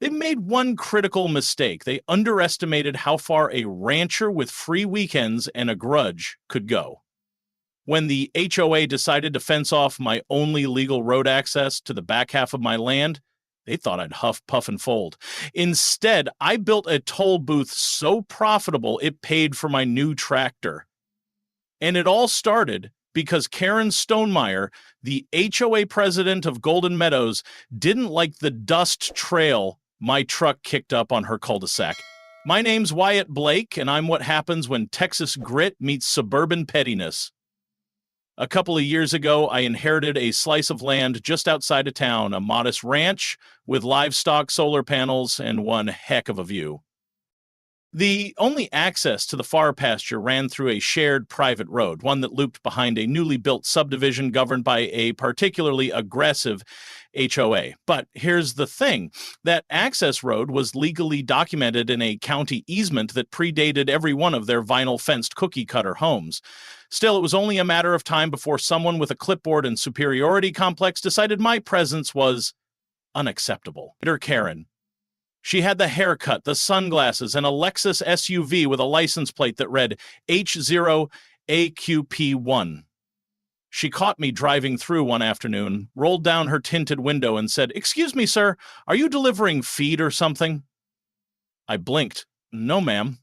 They made one critical mistake. They underestimated how far a rancher with free weekends and a grudge could go. When the HOA decided to fence off my only legal road access to the back half of my land, they thought I'd huff, puff, and fold. Instead, I built a toll booth so profitable it paid for my new tractor. And it all started because Karen Stonemeyer, the HOA president of Golden Meadows, didn't like the dust trail my truck kicked up on her cul-de-sac. My name's Wyatt Blake, and I'm what happens when Texas grit meets suburban pettiness. A couple of years ago, I inherited a slice of land just outside of town, a modest ranch with livestock, solar panels, and one heck of a view. The only access to the far pasture ran through a shared private road, one that looped behind a newly built subdivision governed by a particularly aggressive HOA. But here's the thing. That access road was legally documented in a county easement that predated every one of their vinyl-fenced cookie-cutter homes. Still, it was only a matter of time before someone with a clipboard and superiority complex decided my presence was unacceptable. Karen. She had the haircut, the sunglasses, and a Lexus SUV with a license plate that read H0AQP1. She caught me driving through one afternoon, rolled down her tinted window, and said, "Excuse me, sir, are you delivering feed or something?" I blinked. "No, ma'am."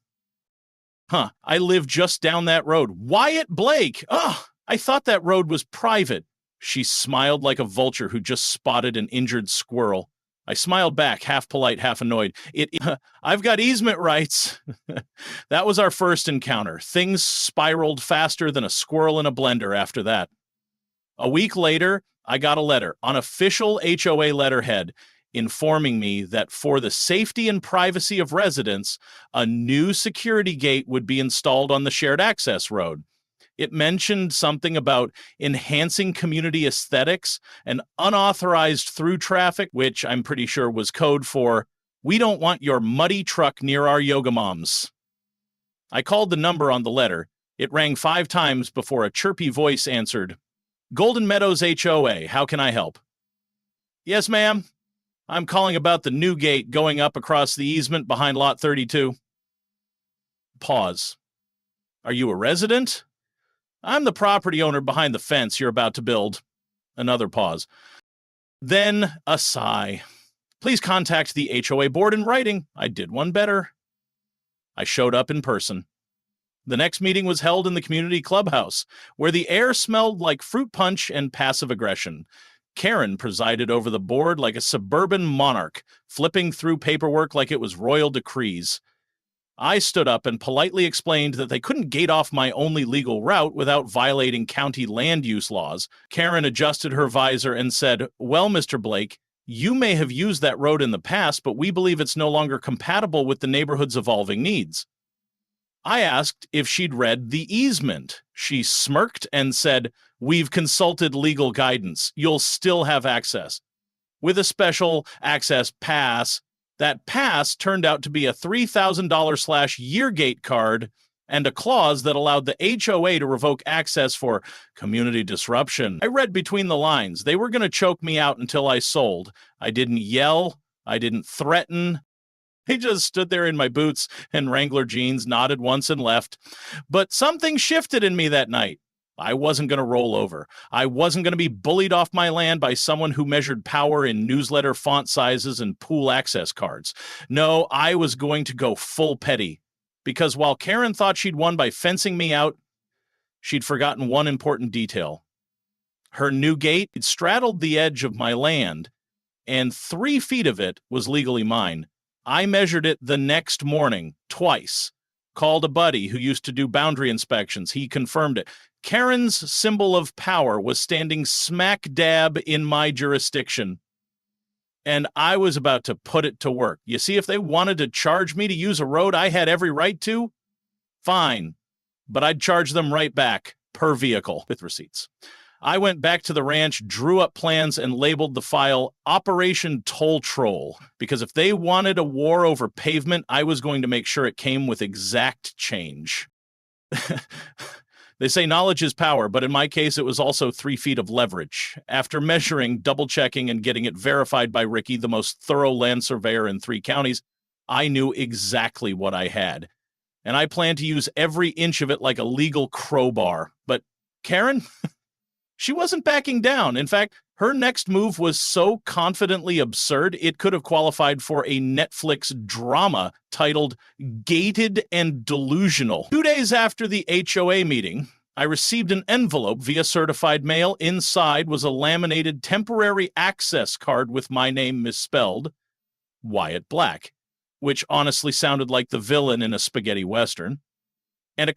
"Huh, I live just down that road." "Wyatt Blake! Ugh, I thought that road was private." She smiled like a vulture who just spotted an injured squirrel. I smiled back, half polite, half annoyed. I've got easement rights." That was our first encounter. Things spiraled faster than a squirrel in a blender after that. A week later, I got a letter on official HOA letterhead informing me that for the safety and privacy of residents, a new security gate would be installed on the shared access road. It mentioned something about enhancing community aesthetics and unauthorized through traffic, which I'm pretty sure was code for, "We don't want your muddy truck near our yoga moms." I called the number on the letter. It rang 5 times before a chirpy voice answered, "Golden Meadows HOA, how can I help?" "Yes, ma'am. I'm calling about the new gate going up across the easement behind Lot 32. Pause. "Are you a resident?" "I'm the property owner behind the fence you're about to build." Another pause. Then a sigh. "Please contact the HOA board in writing. I did one better." I showed up in person. The next meeting was held in the community clubhouse, where the air smelled like fruit punch and passive aggression. Karen presided over the board like a suburban monarch, flipping through paperwork like it was royal decrees. I stood up and politely explained that they couldn't gate off my only legal route without violating county land use laws. Karen adjusted her visor and said, "Well, Mr. Blake, you may have used that road in the past, but we believe it's no longer compatible with the neighborhood's evolving needs." I asked if she'd read the easement. She smirked and said, "We've consulted legal guidance. You'll still have access. With a special access pass." That pass turned out to be a $3,000/year gate card and a clause that allowed the HOA to revoke access for community disruption. I read between the lines. They were going to choke me out until I sold. I didn't yell. I didn't threaten. I just stood there in my boots and Wrangler jeans, nodded once and left. But something shifted in me that night. I wasn't going to roll over. I wasn't going to be bullied off my land by someone who measured power in newsletter font sizes and pool access cards. No, I was going to go full petty. Because while Karen thought she'd won by fencing me out, she'd forgotten one important detail. Her new gate straddled the edge of my land, and 3 feet of it was legally mine. I measured it the next morning, twice. Called a buddy who used to do boundary inspections. He confirmed it. Karen's symbol of power was standing smack dab in my jurisdiction. And I was about to put it to work. You see, if they wanted to charge me to use a road I had every right to, fine. But I'd charge them right back, per vehicle, with receipts. I went back to the ranch, drew up plans, and labeled the file Operation Toll Troll, because if they wanted a war over pavement, I was going to make sure it came with exact change. They say knowledge is power, but in my case, it was also 3 feet of leverage. After measuring, double-checking, and getting it verified by Ricky, the most thorough land surveyor in 3 counties, I knew exactly what I had. And I planned to use every inch of it like a legal crowbar. But Karen, she wasn't backing down. In fact, her next move was so confidently absurd, it could have qualified for a Netflix drama titled Gated and Delusional. 2 days after the HOA meeting, I received an envelope via certified mail. Inside was a laminated temporary access card with my name misspelled, Wyatt Black, which honestly sounded like the villain in a spaghetti western, and a